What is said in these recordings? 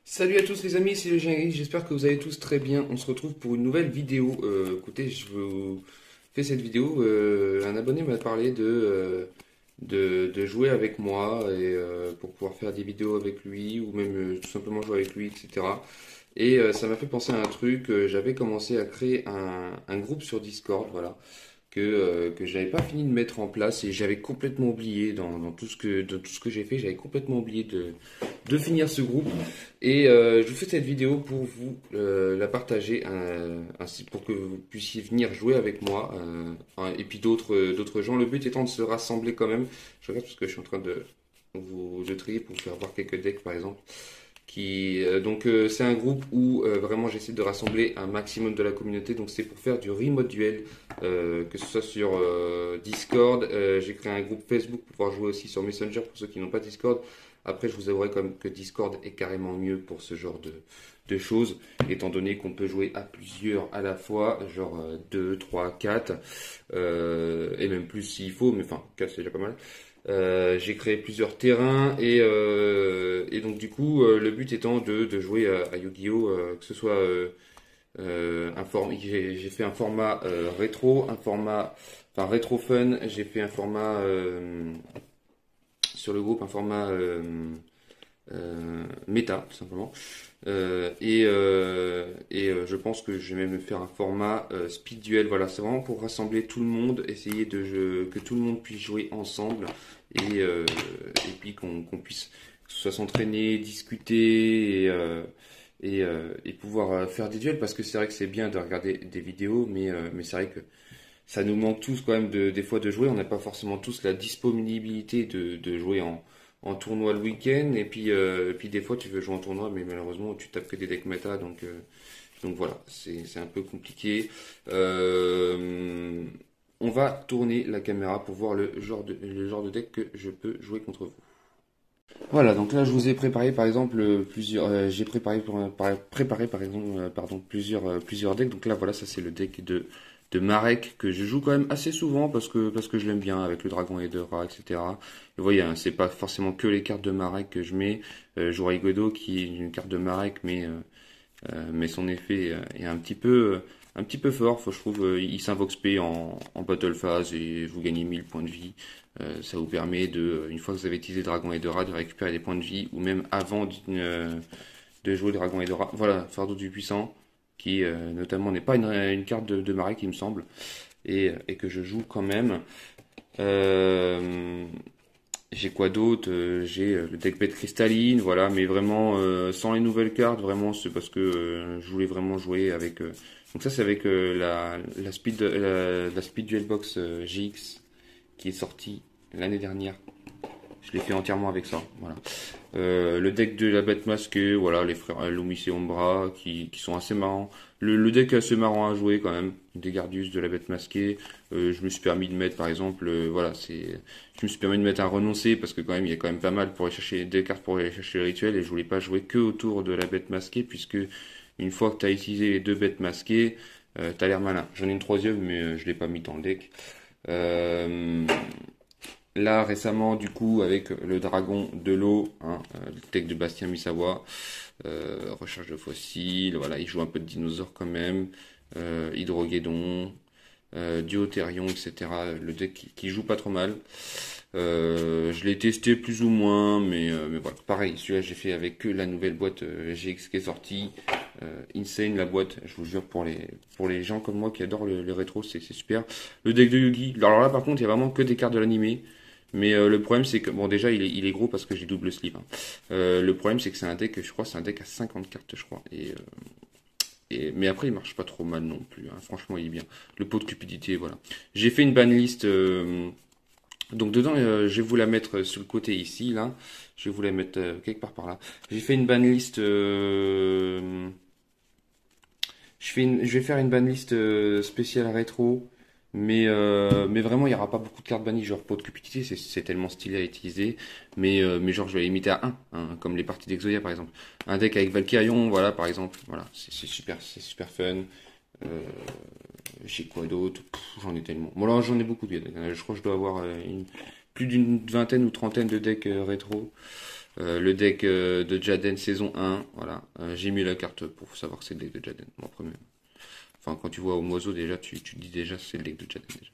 Salut à tous les amis, c'est le Générique, j'espère que vous allez tous très bien. On se retrouve pour une nouvelle vidéo. Écoutez, je vous fais cette vidéo. Un abonné m'a parlé de jouer avec moi et pour pouvoir faire des vidéos avec lui ou même tout simplement jouer avec lui, etc. Et ça m'a fait penser à un truc. J'avais commencé à créer un groupe sur Discord, voilà, que j'avais pas fini de mettre en place et j'avais complètement oublié dans dans tout ce que j'ai fait, j'avais complètement oublié de finir ce groupe. Et je vous fais cette vidéo pour vous la partager, ainsi pour que vous puissiez venir jouer avec moi et puis d'autres gens. Le but étant de se rassembler quand même. Je regarde parce que je suis en train de trier pour faire voir quelques decks par exemple. C'est un groupe où vraiment j'essaie de rassembler un maximum de la communauté. Donc c'est pour faire du remote duel, que ce soit sur Discord. J'ai créé un groupe Facebook pour pouvoir jouer aussi sur Messenger pour ceux qui n'ont pas Discord. Après, je vous avouerai quand même que Discord est carrément mieux pour ce genre de choses, étant donné qu'on peut jouer à plusieurs à la fois, genre 2, 3, 4, et même plus s'il faut, mais enfin, 4 c'est déjà pas mal. J'ai créé plusieurs terrains et donc du coup, le but étant de jouer à Yu-Gi-Oh! Que ce soit j'ai fait un format rétro, un format, enfin rétro fun, j'ai fait un format sur le groupe, un format méta, tout simplement. Je pense que je vais même faire un format speed duel. Voilà, c'est vraiment pour rassembler tout le monde, essayer que tout le monde puisse jouer ensemble et puis qu'on puisse soit s'entraîner, discuter et pouvoir faire des duels parce que c'est vrai que c'est bien de regarder des vidéos, mais c'est vrai que ça nous manque tous quand même des fois de jouer. On n'a pas forcément tous la disponibilité de jouer en tournoi le week-end. Et puis des fois tu veux jouer en tournoi, mais malheureusement tu tapes que des decks méta. Donc voilà, c'est un peu compliqué. On va tourner la caméra pour voir le genre de deck que je peux jouer contre vous. Voilà, donc là je vous ai préparé par exemple j'ai préparé par exemple plusieurs decks. Donc là voilà, ça c'est le deck de Marek que je joue quand même assez souvent parce que je l'aime bien avec le dragon et de rat, etc. Vous voyez, hein, c'est pas forcément que les cartes de Marek que je mets. Jorai Godo qui est une carte de Marek, mais son effet est un petit peu fort. Je trouve il s'invoque SP en battle phase et vous gagnez 1000 points de vie. Ça vous permet une fois que vous avez utilisé Dragon et de rat, de récupérer des points de vie ou même avant de jouer Dragon et de rat. Voilà, Fardeau du Puissant qui notamment n'est pas une carte de Marek il me semble et que je joue quand même. Euh, j'ai quoi d'autre? J'ai le deck bête cristalline, voilà, mais vraiment sans les nouvelles cartes, vraiment c'est parce que je voulais vraiment jouer avec. Donc ça c'est avec la Speed Duel Box GX qui est sortie l'année dernière. Je l'ai fait entièrement avec ça, voilà. Le deck de la bête masquée, voilà, les frères Loomis et Ombra qui sont assez marrants. Le deck est assez marrant à jouer quand même, des Gardius de la bête masquée. Je me suis permis de mettre par exemple, je me suis permis de mettre un renoncé parce que quand même il y a quand même pas mal pour aller chercher des cartes pour aller chercher le rituel et je voulais pas jouer que autour de la bête masquée puisque une fois que tu as utilisé les deux bêtes masquées, t'as l'air malin. J'en ai une troisième mais je l'ai pas mis dans le deck. Euh, Là, récemment, du coup, avec le dragon de l'eau, hein, le deck de Bastien Misawa, recherche de fossiles, voilà, il joue un peu de dinosaures quand même, Hydroguédon, Duotherion, etc. Le deck qui joue pas trop mal. Je l'ai testé plus ou moins, mais voilà. Pareil, celui-là, j'ai fait avec que la nouvelle boîte GX qui est sortie. Insane la boîte, je vous jure, pour les gens comme moi qui adorent le rétro, c'est super. Le deck de Yugi, alors là, par contre, il y a vraiment que des cartes de l'animé. Mais le problème c'est que bon déjà il est gros parce que j'ai double slip, hein. Le problème c'est que c'est un deck, je crois c'est un deck à 50 cartes je crois mais après il marche pas trop mal non plus, hein. Franchement il est bien. Le pot de cupidité, voilà. J'ai fait une banlist donc dedans je vais vous la mettre sur le côté ici là. Je vais vous la mettre quelque part par là. J'ai fait une banlist je vais faire une banlist spéciale rétro. Mais vraiment, il n'y aura pas beaucoup de cartes bannies, genre pot de cupidité, c'est tellement stylé à utiliser. Mais genre, je vais la limiter à un, hein, comme les parties d'Exodia par exemple. Un deck avec Valkyrion, voilà, par exemple. Voilà, c'est super fun. Euh, j'ai quoi d'autre? J'en ai tellement. Bon, là, j'en ai beaucoup de decks. Je crois que je dois avoir plus d'une vingtaine ou trentaine de decks rétro. Le deck de Jaden saison 1, voilà. J'ai mis la carte pour savoir que c'est le deck de Jaden. Bon, après, enfin, quand tu vois Omozo, déjà, tu te dis déjà que c'est le deck de Jaden. Déjà.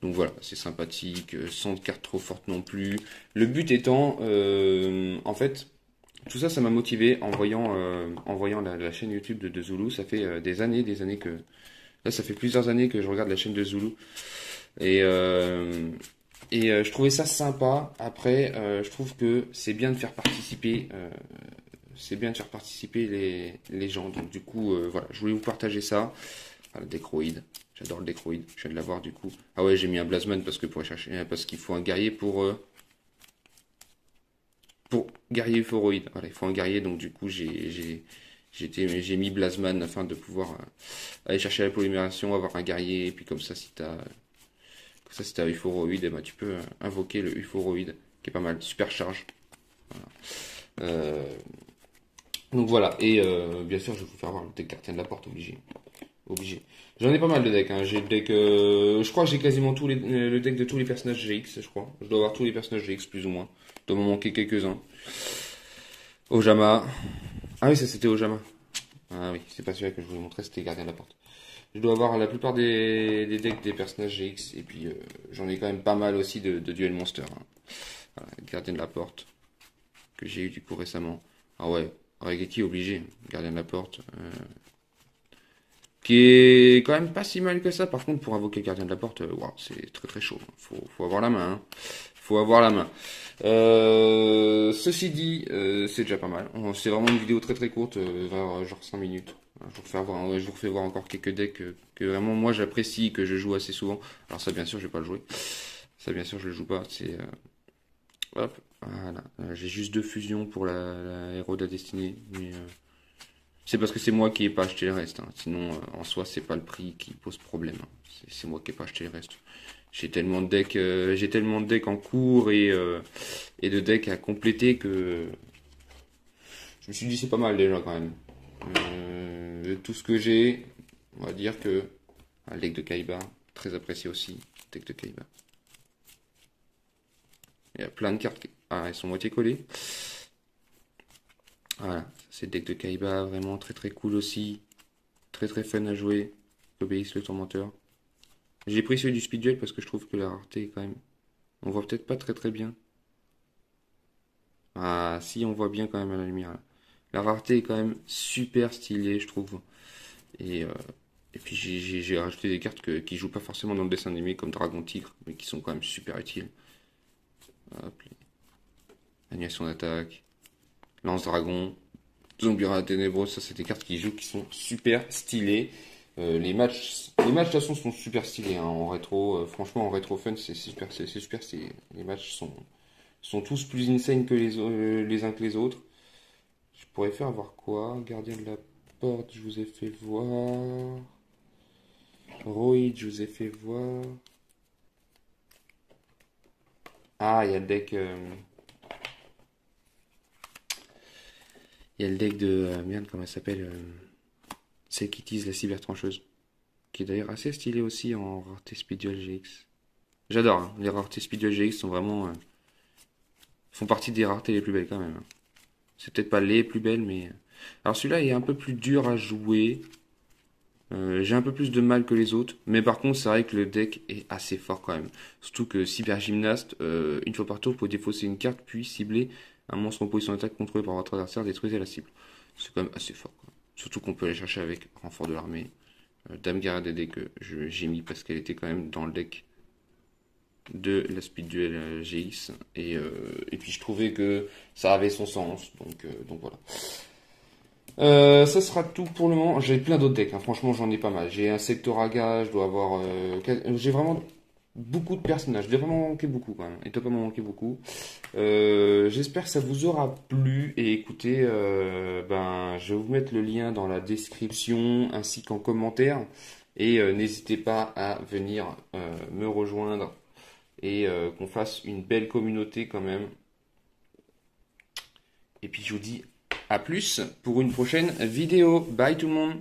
Donc voilà, c'est sympathique, sans de cartes trop fortes non plus. Le but étant, en fait, tout ça, ça m'a motivé en voyant la chaîne YouTube de Zulu. Ça fait des années que... Là, ça fait plusieurs années que je regarde la chaîne de Zulu. Et, je trouvais ça sympa. Après, je trouve que c'est bien de faire participer, les gens. Donc du coup, voilà, je voulais vous partager ça. Voilà, Decroid. J'adore le Decroid. Je viens de l'avoir du coup. Ah ouais, j'ai mis un Blasman parce que parce qu'il faut un guerrier pour guerrier euphoroïde. Voilà, il faut un guerrier. Donc du coup, j'ai mis Blasman afin de pouvoir aller chercher la polymération, avoir un guerrier. Et puis comme ça, si t'as euphoroïde, eh ben, tu peux invoquer le euphoroïde qui est pas mal. Super charge. Voilà. Donc voilà. Et bien sûr, je vais vous faire voir le deck gardien de la porte obligé. Obligé. J'en ai pas mal de decks. Hein. J'ai le deck. Je crois que j'ai quasiment le deck de tous les personnages GX, je crois. Je dois avoir tous les personnages GX plus ou moins. Il doit m'en manquer quelques-uns. Ojama. Ah oui, ça c'était Ojama. Ah oui, c'est pas celui-là que je voulais montrer, c'était Gardien de la Porte. Je dois avoir la plupart des decks des personnages GX. Et puis j'en ai quand même pas mal aussi de Duel Monster. Hein. Voilà, Gardien de la Porte. Que j'ai eu du coup récemment. Ah ouais, Regeki obligé. Gardien de la Porte. Qui est quand même pas si mal que ça. Par contre, pour invoquer le gardien de la porte, wow, c'est très très chaud. Faut avoir la main. Hein. Faut avoir la main. Ceci dit, c'est déjà pas mal. C'est vraiment une vidéo très très courte, genre 5 minutes. Je vous refais voir encore quelques decks que vraiment moi j'apprécie, que je joue assez souvent. Alors ça, bien sûr, je vais pas le jouer. Ça, bien sûr, je le joue pas. C'est hop, voilà. J'ai juste 2 fusions pour la héros de la destinée, mais c'est parce que c'est moi qui n'ai pas acheté le reste. Hein. Sinon, en soi, c'est pas le prix qui pose problème. Hein. C'est moi qui n'ai pas acheté le reste. J'ai tellement de decks en cours et de decks à compléter que je me suis dit c'est pas mal déjà quand même. De tout ce que j'ai, on va dire que le deck de Kaiba, très apprécié aussi. Deck de Kaiba. Il y a plein de cartes. Elles sont moitié collées. Voilà, c'est le deck de Kaiba, vraiment très très cool aussi. Très très fun à jouer. Obéis le tourmenteur. J'ai pris celui du Speed Duel parce que je trouve que la rareté est quand même... On voit peut-être pas très très bien. Ah si, on voit bien quand même à la lumière. Là. La rareté est quand même super stylée, je trouve. Et, euh, et puis j'ai rajouté des cartes qui jouent pas forcément dans le dessin animé comme Dragon Tigre, mais qui sont quand même super utiles. Hop, annulation d'attaque, Lance Dragon, Zombie Ténébreux, ça c'est des cartes qui jouent qui sont super stylées. Les matchs de toute façon sont super stylés hein, en rétro. Franchement en rétro fun c'est super stylé. Les matchs sont tous plus insane que les uns que les autres. Je pourrais faire voir quoi? Gardien de la porte, je vous ai fait voir. Roid, je vous ai fait voir. Ah, il y a le deck. Il y a le deck de. Merde, comment elle s'appelle celle qui utilise la cybertrancheuse. Qui est d'ailleurs assez stylé aussi en rareté Speed Duel GX. J'adore, hein. Les raretés Speed Duel GX sont vraiment. Font partie des raretés les plus belles quand même. Hein. C'est peut-être pas les plus belles, mais. Alors celui-là est un peu plus dur à jouer. J'ai un peu plus de mal que les autres. Mais par contre, c'est vrai que le deck est assez fort quand même. Surtout que Cyber Gymnast, une fois par tour, peut défausser une carte puis cibler un monstre en position d'attaque contrôlé par votre adversaire, détruisez la cible. C'est quand même assez fort. Quoi. Surtout qu'on peut aller chercher avec renfort de l'armée. Dame Garadede que j'ai mis parce qu'elle était quand même dans le deck de la Speed Duel GX. Et puis je trouvais que ça avait son sens. Donc voilà. Ça sera tout pour le moment. J'ai plein d'autres decks, hein. Franchement j'en ai pas mal. J'ai un Sectoraga, je dois avoir... j'ai vraiment beaucoup de personnages. Je dois vraiment manquer beaucoup quand même. Il doit pas m'en manquer beaucoup. J'espère que ça vous aura plu. Et écoutez, je vais vous mettre le lien dans la description ainsi qu'en commentaire. Et n'hésitez pas à venir me rejoindre et qu'on fasse une belle communauté quand même. Et puis je vous dis à plus pour une prochaine vidéo. Bye tout le monde.